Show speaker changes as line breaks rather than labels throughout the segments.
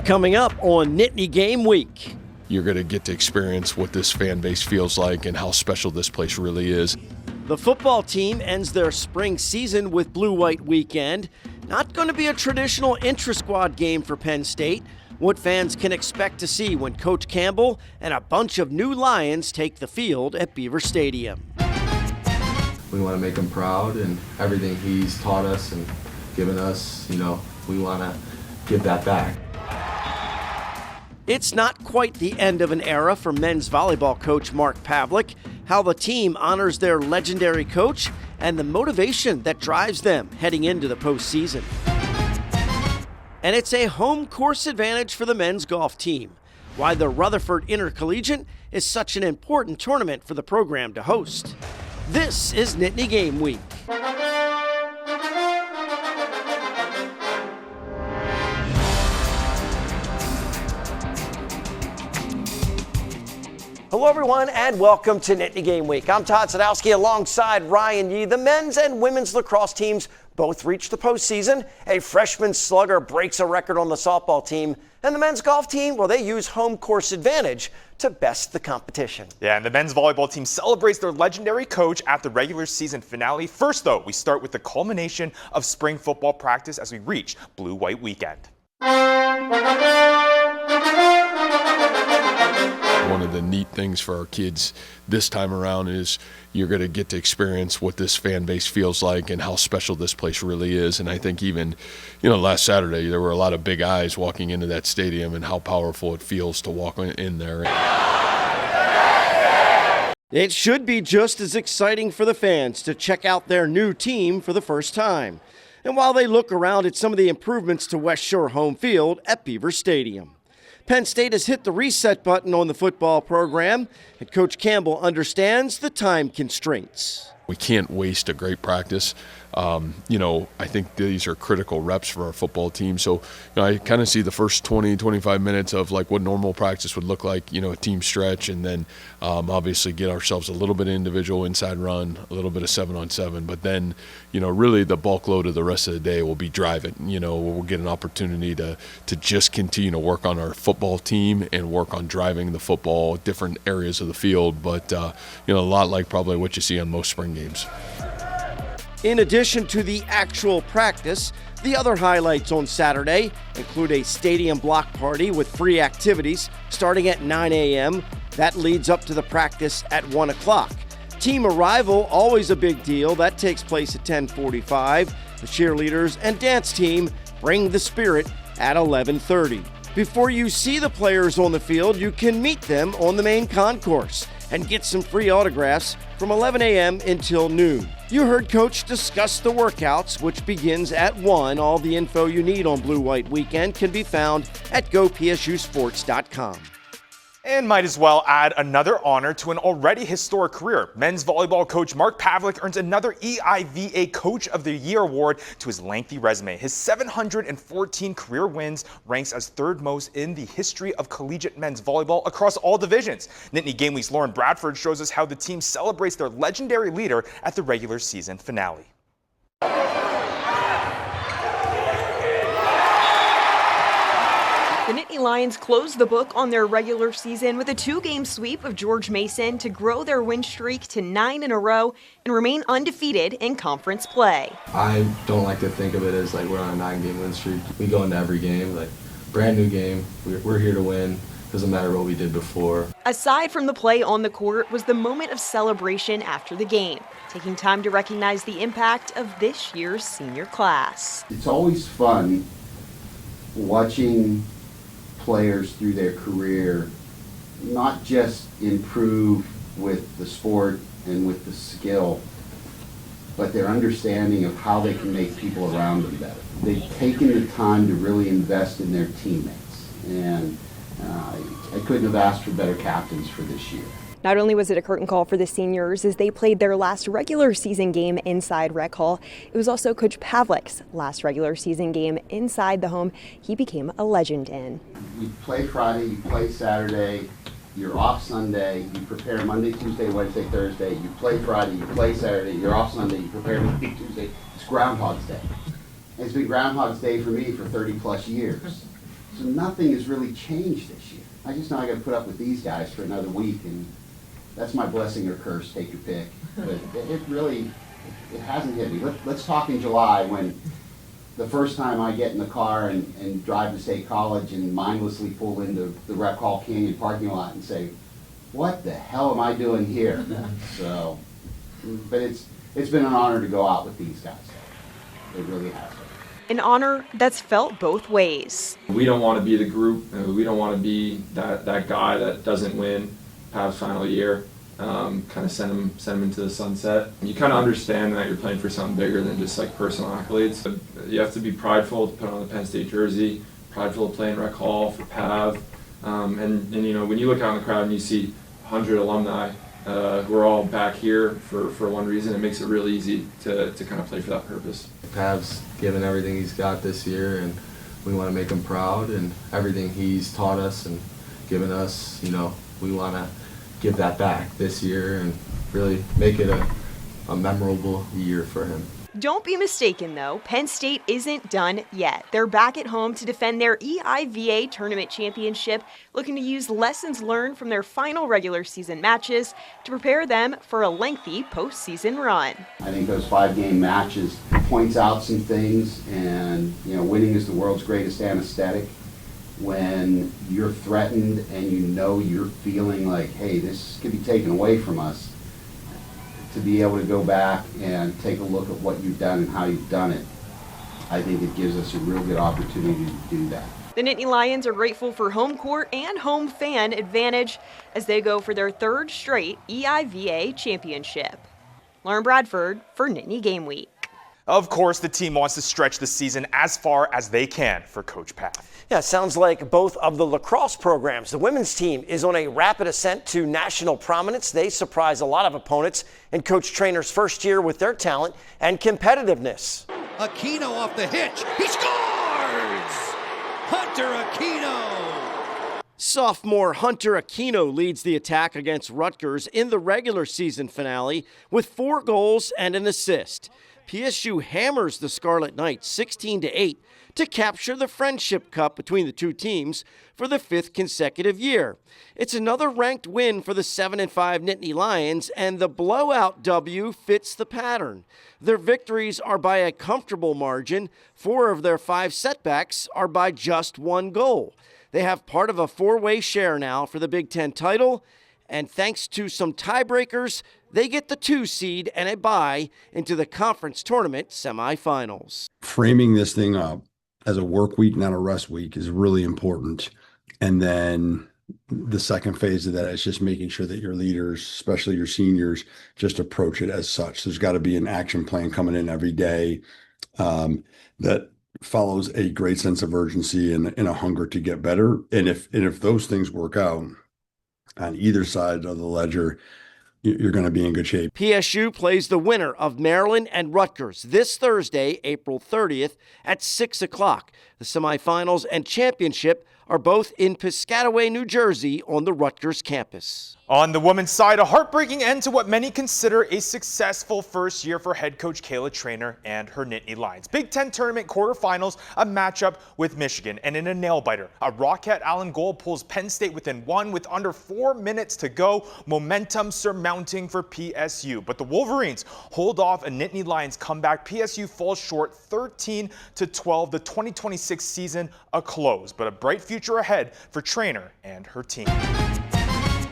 Coming up on Nittany Game Week.
You're going to get to experience what this fan base feels like and how special this place really is.
The football team ends their spring season with Blue-White Weekend. Not going to be a traditional intra-squad game for Penn State. What fans can expect to see when Coach Campbell and a bunch of new Lions take the field at Beaver Stadium.
We want to make him proud, and everything he's taught us and given us, we want to give that back.
It's not quite the end of an era for men's volleyball coach Mark Pavlik. How the team honors their legendary coach and the motivation that drives them heading into the postseason. And it's a home course advantage for the men's golf team. Why the Rutherford Intercollegiate is such an important tournament for the program to host. This is Nittany Game Week. Hello, everyone, and welcome to Nittany Game Week. I'm Todd Sadowski alongside Ryan Yee. The men's and women's lacrosse teams both reached the postseason. A freshman slugger breaks a record on the softball team. And the men's golf team, well, they use home course advantage to best the competition.
Yeah, and the men's volleyball team celebrates their legendary coach at the regular season finale. First, though, we start with the culmination of spring football practice as we reach Blue-White Weekend.
One of the neat things for our kids this time around is you're going to get to experience what this fan base feels like and how special this place really is. And I think even, last Saturday, there were a lot of big eyes walking into that stadium and how powerful it feels to walk in there.
It should be just as exciting for the fans to check out their new team for the first time. And while they look around at some of the improvements to West Shore home field at Beaver Stadium. Penn State has hit the reset button on the football program, and Coach Campbell understands the time constraints.
We can't waste a great practice. I think these are critical reps for our football team. So I kind of see the first 20, 25 minutes of like what normal practice would look like, a team stretch, and then obviously get ourselves a little bit of individual inside run, a little bit of 7-on-7. But then, really the bulk load of the rest of the day will be driving. We'll get an opportunity to just continue to work on our football team and work on driving the football, different areas of the field. But, a lot like probably what you see on most spring games.
In addition to the actual practice, the other highlights on Saturday include a stadium block party with free activities starting at 9 a.m. That leads up to the practice at 1 o'clock. Team arrival, always a big deal. That takes place at 10:45. The cheerleaders and dance team bring the spirit at 11:30. Before you see the players on the field, you can meet them on the main concourse and get some free autographs from 11 a.m. until noon. You heard Coach discuss the workouts, which begins at 1. All the info you need on Blue-White Weekend can be found at gopsusports.com.
And might as well add another honor to an already historic career. Men's volleyball coach Mark Pavlik earns another EIVA Coach of the Year award to his lengthy resume. His 714 career wins ranks as third most in the history of collegiate men's volleyball across all divisions. Nittany Game Week's Lauren Bradford shows us how the team celebrates their legendary leader at the regular season finale.
The Nittany Lions closed the book on their regular season with a 2-game sweep of George Mason to grow their win streak to 9 in a row and remain undefeated in conference play.
I don't like to think of it as like we're on a 9-game win streak. We go into every game, like brand new game. We're here to win. Doesn't matter what we did before.
Aside from the play on the court was the moment of celebration after the game, taking time to recognize the impact of this year's senior class.
It's always fun watching players through their career not just improve with the sport and with the skill, but their understanding of how they can make people around them better. They've taken the time to really invest in their teammates, and I couldn't have asked for better captains for this year.
Not only was it a curtain call for the seniors as they played their last regular season game inside Rec Hall, it was also Coach Pavlik's last regular season game inside the home he became a legend in.
You play Friday, you play Saturday, you're off Sunday, you prepare Monday, Tuesday, Wednesday, Thursday, you play Friday, you play Saturday, you're off Sunday, you prepare Monday, Tuesday. It's Groundhog's Day. It's been Groundhog's Day for me for 30 plus years. So nothing has really changed this year. I just know I got to put up with these guys for another week, and that's my blessing or curse, take your pick. But it hasn't hit me. Let's talk in July, when the first time I get in the car and drive to State College and mindlessly pull into the Rec Hall Canyon parking lot and say, what the hell am I doing here? So, but it's been an honor to go out with these guys. It really has been.
An honor that's felt both ways.
We don't want to be the group. We don't want to be that guy that doesn't win past final year. Kind of send him into the sunset. You kind of understand that you're playing for something bigger than just like personal accolades. But you have to be prideful to put on the Penn State jersey, prideful to play in Rec Hall for Pav. And you know, when you look out in the crowd and you see 100 alumni who are all back here for one reason, it makes it real easy to kind of play for that purpose.
Pav's given everything he's got this year, and we want to make him proud, and everything he's taught us and given us, you know, we want to give that back this year and really make it a memorable year for him.
Don't be mistaken, though. Penn State isn't done yet. They're back at home to defend their EIVA tournament championship, looking to use lessons learned from their final regular season matches to prepare them for a lengthy postseason run.
I think those 5-game matches points out some things, and you know, winning is the world's greatest anesthetic. When you're threatened and you know you're feeling like, hey, this could be taken away from us, to be able to go back and take a look at what you've done and how you've done it, I think it gives us a real good opportunity to do that.
The Nittany Lions are grateful for home court and home fan advantage as they go for their third straight EIVA championship. Lauren Bradford for Nittany Game Week.
Of course, the team wants to stretch the season as far as they can for Coach Pav.
Yeah, sounds like both of the lacrosse programs. The women's team is on a rapid ascent to national prominence. They surprise a lot of opponents in Coach Trainer's first year with their talent and competitiveness.
Aquino off the hitch. He scores! Hunter Aquino!
Sophomore Hunter Aquino leads the attack against Rutgers in the regular season finale with 4 goals and an assist. PSU hammers the Scarlet Knights 16-8 to capture the Friendship Cup between the two teams for the 5th consecutive year. It's another ranked win for the 7-5 Nittany Lions, and the blowout W fits the pattern. Their victories are by a comfortable margin. 4 of their 5 setbacks are by just 1 goal. They have part of a 4-way share now for the Big Ten title, and thanks to some tiebreakers, they get the 2 seed and a bye into the conference tournament semifinals.
Framing this thing up as a work week, not a rest week, is really important. And then the second phase of that is just making sure that your leaders, especially your seniors, just approach it as such. There's got to be an action plan coming in every day that follows a great sense of urgency and a hunger to get better. And if those things work out on either side of the ledger, you're going to be in good shape.
PSU plays the winner of Maryland and Rutgers this Thursday, April 30th at 6 o'clock. The semifinals and championship are both in Piscataway, New Jersey on the Rutgers campus.
On the women's side, a heartbreaking end to what many consider a successful first year for head coach Kayla Trainer and her Nittany Lions. Big Ten tournament quarterfinals, a matchup with Michigan, and in a nail-biter, a Rocket Allen goal pulls Penn State within 1 with under 4 minutes to go. Momentum surmounting for PSU, but the Wolverines hold off a Nittany Lions comeback. PSU falls short 13-12. The 2026 season a close, but a bright future ahead for Trainer and her team.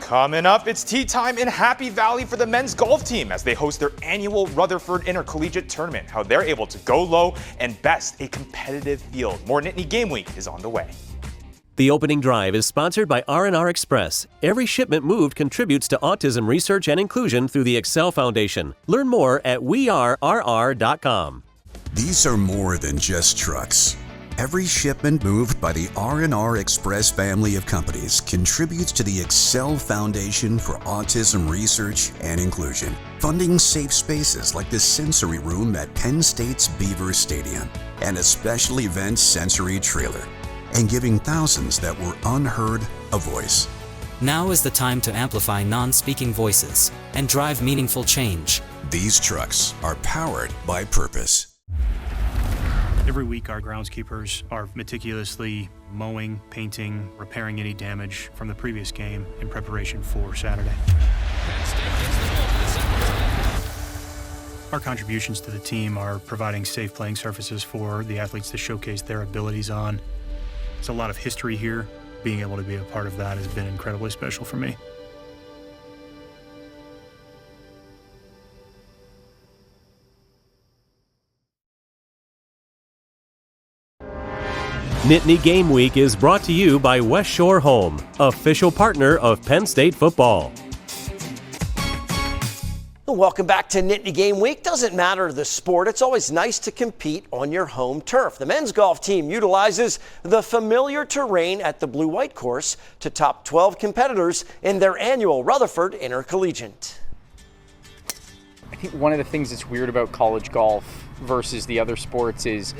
Coming up, it's tea time in Happy Valley for the men's golf team as they host their annual Rutherford Intercollegiate Tournament. How they're able to go low and best a competitive field. More Nittany Game Week is on the way.
The opening drive is sponsored by R&R Express. Every shipment moved contributes to autism research and inclusion through the Excel Foundation. Learn more at wearerr.com.
These are more than just trucks. Every shipment moved by the R&R Express family of companies contributes to the Excel Foundation for Autism Research and Inclusion, funding safe spaces like the sensory room at Penn State's Beaver Stadium and a special event sensory trailer, and giving thousands that were unheard a voice.
Now is the time to amplify non-speaking voices and drive meaningful change.
These trucks are powered by purpose.
Every week, our groundskeepers are meticulously mowing, painting, repairing any damage from the previous game in preparation for Saturday. Our contributions to the team are providing safe playing surfaces for the athletes to showcase their abilities on. There's a lot of history here. Being able to be a part of that has been incredibly special for me.
Nittany Game Week is brought to you by West Shore Home, official partner of Penn State football.
Welcome back to Nittany Game Week. Doesn't matter the sport, it's always nice to compete on your home turf. The men's golf team utilizes the familiar terrain at the Blue-White course to top 12 competitors in their annual Rutherford Intercollegiate.
I think one of the things that's weird about college golf versus the other sports is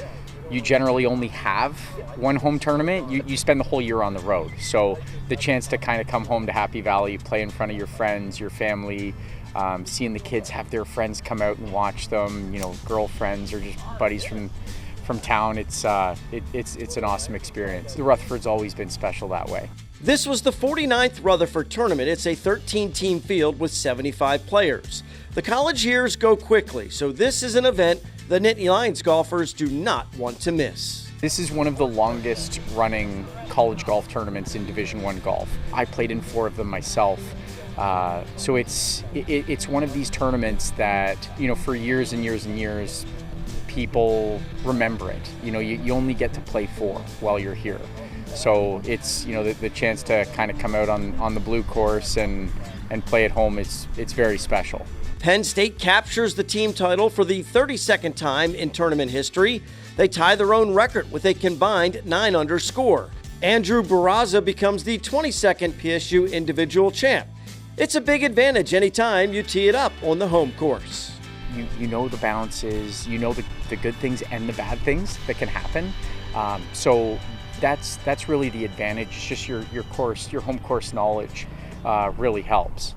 you generally only have one home tournament. You spend the whole year on the road. So the chance to kind of come home to Happy Valley, play in front of your friends, your family, seeing the kids have their friends come out and watch them, girlfriends or just buddies from town, it's an awesome experience. The Rutherford's always been special that way.
This was the 49th Rutherford tournament. It's a 13-team field with 75 players. The college years go quickly, so this is an event the Nittany Lions golfers do not want to miss.
This is one of the longest running college golf tournaments in Division I golf. I played in 4 of them myself. So it's one of these tournaments that, for years and years and years, people remember it. You only get to play 4 while you're here. So it's, the chance to kind of come out on the blue course and play at home, it's very special.
Penn State captures the team title for the 32nd time in tournament history. They tie their own record with a combined 9-under score. Andrew Barraza becomes the 22nd PSU individual champ. It's a big advantage anytime you tee it up on the home course.
You know the bounces, you know the good things and the bad things that can happen. So that's really the advantage. It's just your home course knowledge really helps.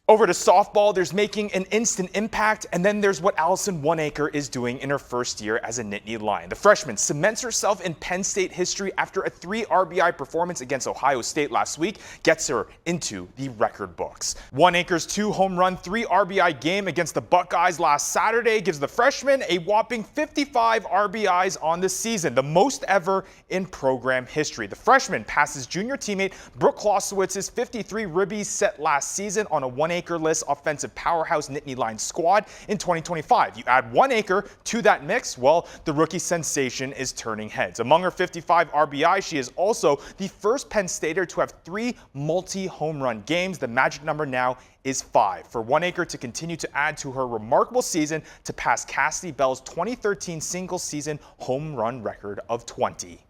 Over to softball, there's making an instant impact, and then there's what Allison Oneacre is doing in her first year as a Nittany Lion. The freshman cements herself in Penn State history after a 3 RBI performance against Ohio State last week, gets her into the record books. Oneacre's 2-home run, 3 RBI game against the Buckeyes last Saturday gives the freshman a whopping 55 RBIs on the season, the most ever in program history. The freshman passes junior teammate Brooke Clausewitz's 53 ribbies set last season on a Oneacre-less offensive powerhouse Nittany Lions squad in 2025. You add Oneacre to that mix, well, the rookie sensation is turning heads. Among her 55 RBI, she is also the first Penn Stater to have 3 multi-home run games. The magic number now is 5 for Oneacre to continue to add to her remarkable season to pass Cassidy Bell's 2013 single-season home run record of 20.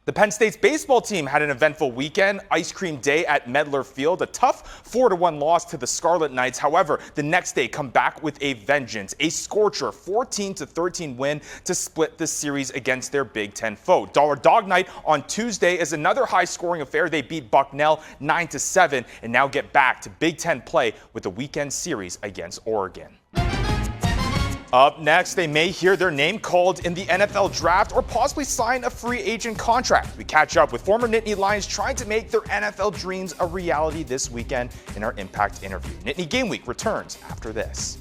The Penn State's baseball team had an eventful weekend, ice cream day at Medler Field, a tough 4-1 loss to the Scarlet Knights. However, the next day come back with a vengeance, a scorcher 14-13 win to split the series against their Big Ten foe. Dollar Dog Night on Tuesday is another high-scoring affair. They beat Bucknell 9-7 and now get back to Big Ten play with the weekend series against Oregon. Up next, they may hear their name called in the NFL draft or possibly sign a free agent contract. We catch up with former Nittany Lions trying to make their NFL dreams a reality this weekend in our Impact interview. Nittany Game Week returns after this.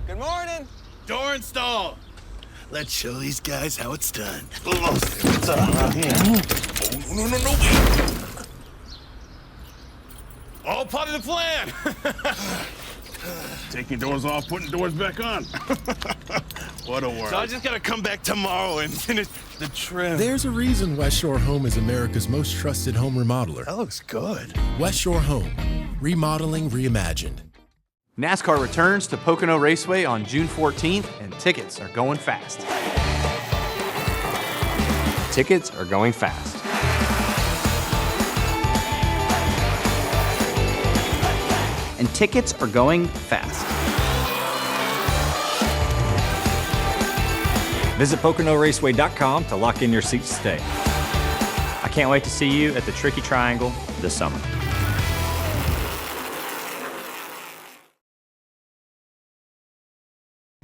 Good morning. Door installed. Let's show these guys how it's done. What's up around here? Oh, no. All part of the plan.
Taking doors off, putting doors back on. What a world.
So I just gotta come back tomorrow and finish the trim.
There's a reason West Shore Home is America's most trusted home remodeler.
That looks good.
West Shore Home, remodeling reimagined.
NASCAR returns to Pocono Raceway on June 14th, and tickets are going fast. Tickets are going fast.
And tickets are going fast. Visit PoconoRaceway.com to lock in your seats today. I can't wait to see you at the Tricky Triangle this summer.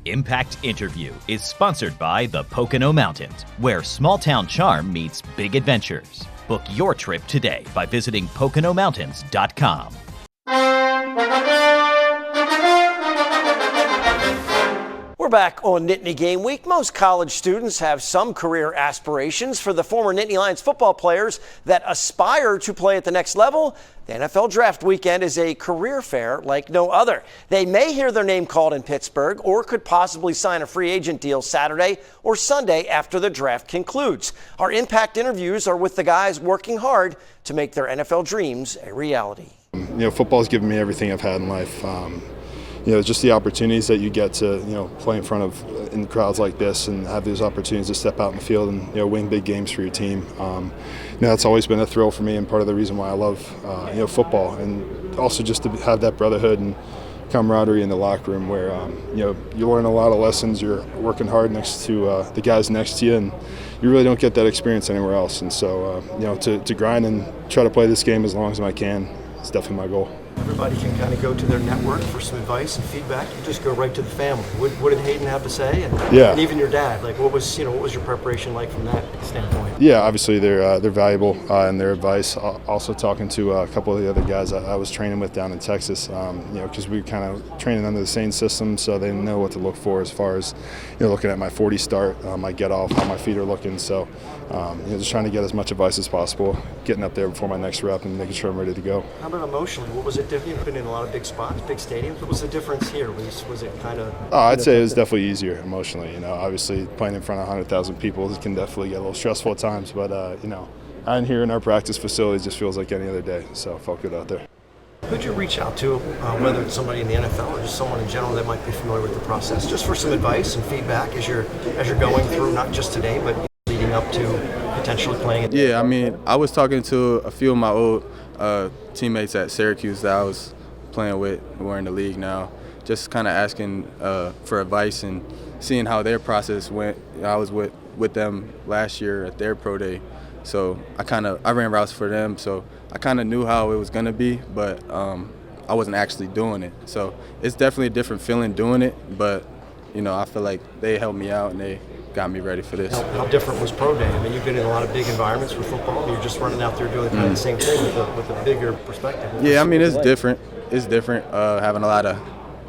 Impact Interview is sponsored by the Pocono Mountains, where small-town charm meets big adventures. Book your trip today by visiting PoconoMountains.com.
We're back on Nittany Game Week. Most college students have some career aspirations. For the former Nittany Lions football players that aspire to play at the next level, the NFL Draft Weekend is a career fair like no other. They may hear their name called in Pittsburgh or could possibly sign a free agent deal Saturday or Sunday after the draft concludes. Our Impact interviews are with the guys working hard to make their NFL dreams a reality.
Football's given me everything I've had in life. Just the opportunities that you get to, play in front of in crowds like this and have those opportunities to step out in the field and, win big games for your team. That's always been a thrill for me and part of the reason why I love, football. And also just to have that brotherhood and camaraderie in the locker room where, you learn a lot of lessons. You're working hard next to the guys next to you, and you really don't get that experience anywhere else. And so, to grind and try to play this game as long as I can is definitely my goal.
Everybody can kind of go to their network for some advice and feedback. You just go right to the family. What did Hayden have to say? And even your dad, what was your preparation like from that standpoint?
Yeah, obviously they're valuable in their advice. Also talking to a couple of the other guys I was training with down in Texas, because we kind of training under the same system, so they know what to look for as far as looking at my 40 start, my get off, how my feet are looking. So just trying to get as much advice as possible, getting up there before my next rep and making sure I'm ready to go.
How about emotionally? What was it different? You've been in a lot of big spots, big stadiums. What was the difference here? Was it kind of?
I'd say it was definitely easier emotionally. Obviously playing in front of 100,000 people can definitely get a little stressful at times. But I'm here in our practice facility just feels like any other day. So I felt good out there.
Who'd you reach out to, whether it's somebody in the NFL or just someone in general that might be familiar with the process, just for some advice and feedback as you're going through, not just today, but leading up to potentially playing?
Yeah, I was talking to a few of my old teammates at Syracuse that I was playing with, who are in the league now, just kind of asking for advice and seeing how their process went. I was with them last year at their pro day, so I ran routes for them, so I kind of knew how it was going to be, but I wasn't actually doing it. So it's definitely a different feeling doing it, but I feel like they helped me out and they got me ready for this.
How different was pro day? You've been in a lot of big environments with football. You're just running out there doing kind of the same thing with a bigger perspective.
Yeah, it's different. It's different having a lot of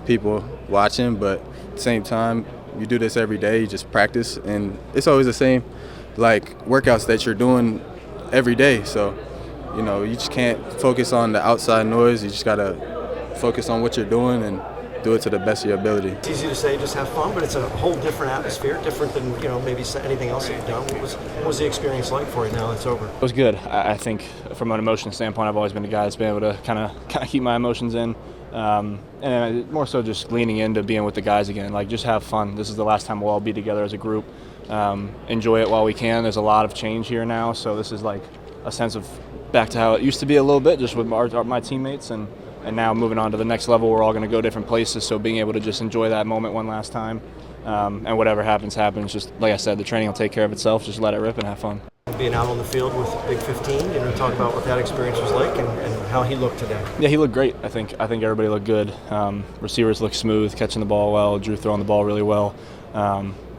people watching, but at the same time, you do this every day. You just practice, and it's always the same, workouts that you're doing every day. So, you just can't focus on the outside noise. You just gotta focus on what you're doing and do it to the best of your ability.
It's easy to say just have fun, but it's a whole different atmosphere, different than maybe anything else that you've done. What was the experience like for you now it's over?
It was good. I think from an emotional standpoint, I've always been a guy that's been able to kind of keep my emotions in, and more so just leaning into being with the guys again. Just have fun. This is the last time we'll all be together as a group. Enjoy it while we can. There's a lot of change here now, so this is like a sense of back to how it used to be a little bit, just with my teammates, and now moving on to the next level. We're all going to go different places, so being able to just enjoy that moment one last time, and whatever happens. Just like I said, the training will take care of itself. Just let it rip and have fun.
Being out on the field with Big 15, talk about what that experience was like and how he looked today.
Yeah, he looked great. I think everybody looked good. Receivers looked smooth, catching the ball well. Drew throwing the ball really well.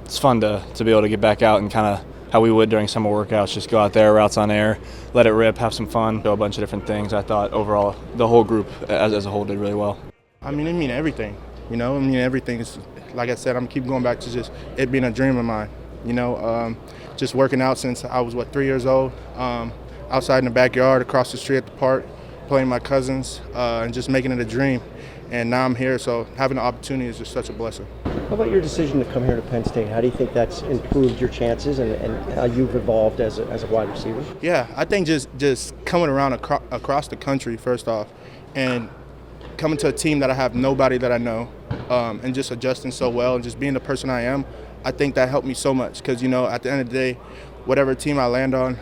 It's fun to be able to get back out and kind of how we would during summer workouts, just go out there, routes on air, let it rip, have some fun, do a bunch of different things. I thought overall the whole group as a whole did really well.
It mean everything, everything is, like I said, I'm keep going back to just it being a dream of mine, just working out since I was 3 years old, outside in the backyard, across the street at the park, playing with my cousins, and just making it a dream. And now I'm here, so having the opportunity is just such a blessing.
How about your decision to come here to Penn State? How do you think that's improved your chances and how you've evolved as a wide receiver?
Yeah, I think just coming around across the country, first off, and coming to a team that I have nobody that I know, and just adjusting so well and just being the person I am, I think that helped me so much because, at the end of the day, whatever team I land on,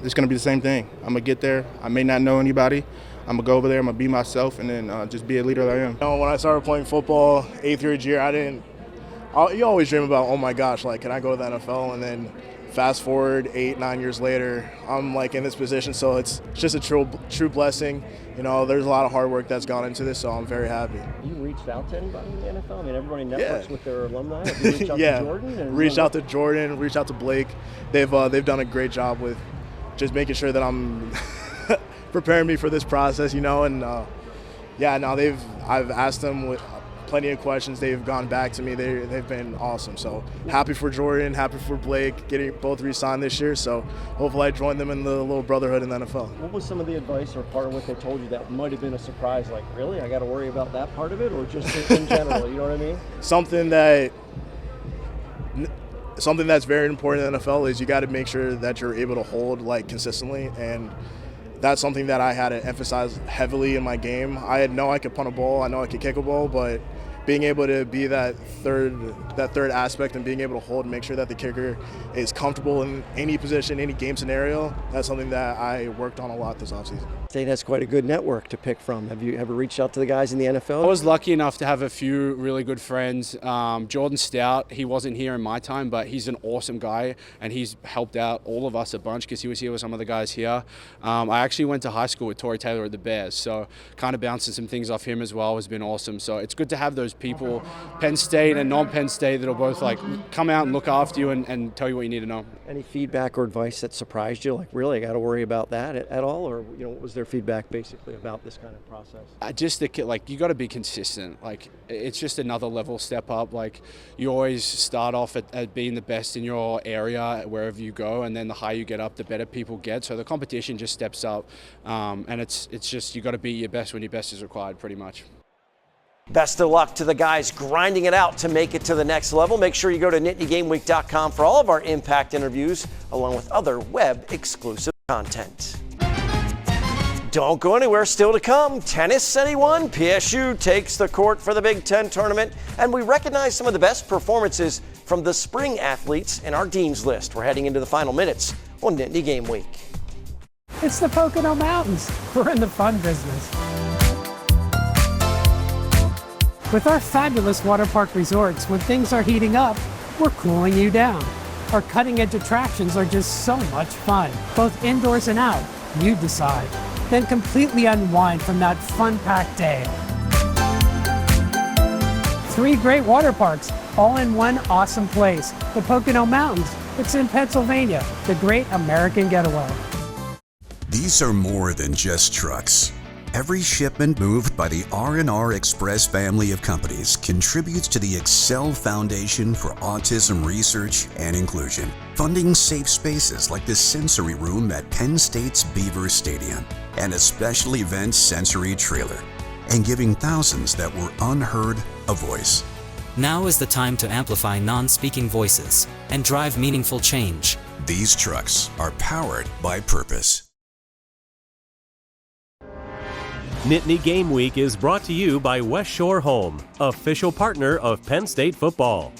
it's going to be the same thing. I'm going to get there. I may not know anybody. I'm going to go over there, I'm going to be myself, and then just be a leader that I am.
When I started playing football, 8th grade year, you always dream about, oh my gosh, can I go to the NFL? And then fast forward 8-9 years later, I'm in this position, so it's just a true blessing. There's a lot of hard work that's gone into this, so I'm very happy.
You reached out to anybody in the NFL? I mean, everybody networks with their alumni. Have you reached out to Jordan? And
reached out to Jordan, reached out to Blake. They've done a great job with just making sure that I'm preparing me for this process, and I've asked them with plenty of questions. They've gone back to me. They've been awesome. So happy for Jordan, happy for Blake, getting both re-signed this year. So hopefully I join them in the little brotherhood in the NFL.
What was some of the advice or part of what they told you that might have been a surprise? Like, really, I got to worry about that part of it, or just in general? You know what I mean?
Something that's very important in the NFL is you got to make sure that you're able to hold consistently, and that's something that I had to emphasize heavily in my game. I know I could punt a ball, I know I could kick a ball, but being able to be that third aspect and being able to hold and make sure that the kicker is comfortable in any position, any game scenario, that's something that I worked on a lot this offseason.
State has quite a good network to pick from. Have you ever reached out to the guys in the NFL?
I was lucky enough to have a few really good friends. Jordan Stout, he wasn't here in my time, but he's an awesome guy, and he's helped out all of us a bunch because he was here with some of the guys here. I actually went to high school with Torrey Taylor at the Bears, so kind of bouncing some things off him as well has been awesome. So it's good to have those people, Penn State and non-Penn State, that'll both come out and look after you and tell you what you need to know.
Any feedback or advice that surprised you? Like, really, I got to worry about that at all? Or, what was their feedback basically about this kind of process?
Just you got to be consistent. It's just another level step up. You always start off at being the best in your area wherever you go, and then the higher you get up, the better people get. So the competition just steps up, and it's just you got to be your best when your best is required, pretty much.
Best of luck to the guys grinding it out to make it to the next level. Make sure you go to nittany-game-week.com for all of our Impact interviews, along with other web-exclusive content. Don't go anywhere, still to come. Tennis, anyone? PSU takes the court for the Big Ten tournament, and we recognize some of the best performances from the spring athletes in our Dean's List. We're heading into the final minutes on Nittany Game Week.
It's the Pocono Mountains. We're in the fun business. With our fabulous water park resorts, when things are heating up, we're cooling you down. Our cutting-edge attractions are just so much fun, both indoors and out. You decide. Then completely unwind from that fun-packed day. 3 great water parks, all in one awesome place. The Pocono Mountains. It's in Pennsylvania, the great American getaway.
These are more than just trucks. Every shipment moved by the R&R Express family of companies contributes to the Excel Foundation for Autism Research and Inclusion, funding safe spaces like the sensory room at Penn State's Beaver Stadium and a special event sensory trailer, and giving thousands that were unheard a voice.
Now is the time to amplify non-speaking voices and drive meaningful change.
These trucks are powered by purpose.
Nittany Game Week is brought to you by West Shore Home, official partner of Penn State football.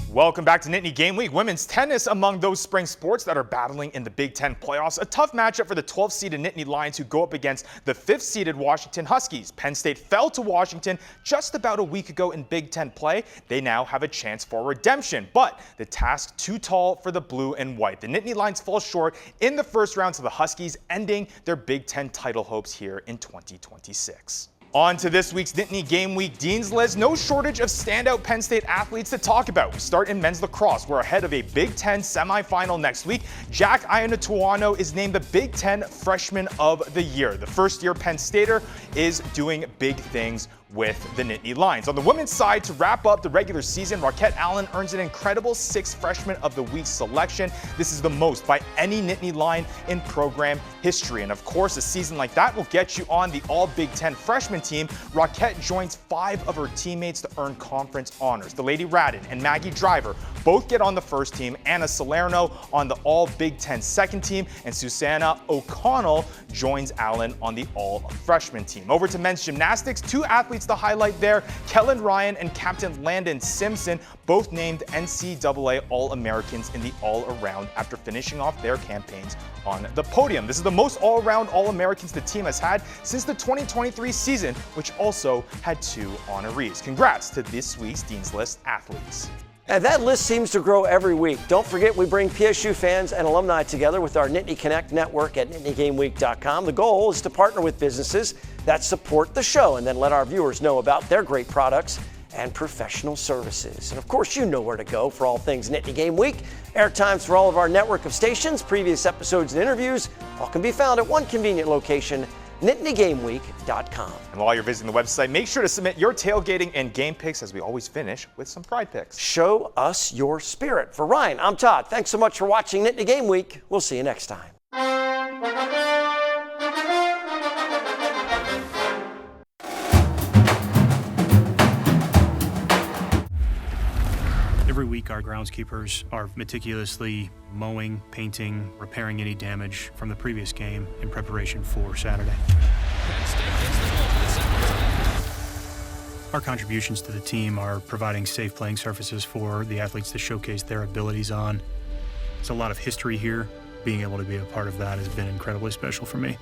Welcome back to Nittany Game Week. Women's tennis among those spring sports that are battling in the Big Ten playoffs. A tough matchup for the 12th-seeded Nittany Lions, who go up against the 5th-seeded Washington Huskies. Penn State fell to Washington just about a week ago in Big Ten play. They now have a chance for redemption, but the task too tall for the blue and white. The Nittany Lions fall short in the first round to the Huskies, ending their Big Ten title hopes here in 2026. On to this week's Nittany Game Week Dean's List. No shortage of standout Penn State athletes to talk about. We start in men's lacrosse. We're ahead of a Big Ten semifinal next week. Jack Ionatuano is named the Big Ten Freshman of the Year. The first-year Penn Stater is doing big things with the Nittany Lions. On the women's side, to wrap up the regular season, Raquette Allen earns an incredible 6th Freshman of the Week selection. This is the most by any Nittany Lion in program history. And of course, a season like that will get you on the All-Big Ten freshman team. Raquette joins 5 of her teammates to earn conference honors. The Lady Radin and Maggie Driver both get on the first team, Anna Salerno on the All-Big Ten second team, and Susanna O'Connell joins Allen on the All-Freshman team. Over to men's gymnastics, 2 athletes to highlight there. Kellen Ryan and Captain Landon Simpson, both named NCAA All-Americans in the all-around after finishing off their campaigns on the podium. This is the most all-around All-Americans the team has had since the 2023 season, which also had 2 honorees. Congrats to this week's Dean's List athletes.
And that list seems to grow every week. Don't forget, we bring PSU fans and alumni together with our Nittany Connect network at nittany-game-week.com. The goal is to partner with businesses that support the show and then let our viewers know about their great products and professional services. And of course, you know where to go for all things Nittany Game Week. Airtimes for all of our network of stations, previous episodes and interviews, all can be found at one convenient location, nittany-game-week.com.
And while you're visiting the website, make sure to submit your tailgating and game picks as we always finish with some pride picks.
Show us your spirit. For Ryan, I'm Todd. Thanks so much for watching Nittany Game Week. We'll see you next time.
Every week, our groundskeepers are meticulously mowing, painting, repairing any damage from the previous game in preparation for Saturday. Our contributions to the team are providing safe playing surfaces for the athletes to showcase their abilities on. There's a lot of history here. Being able to be a part of that has been incredibly special for me.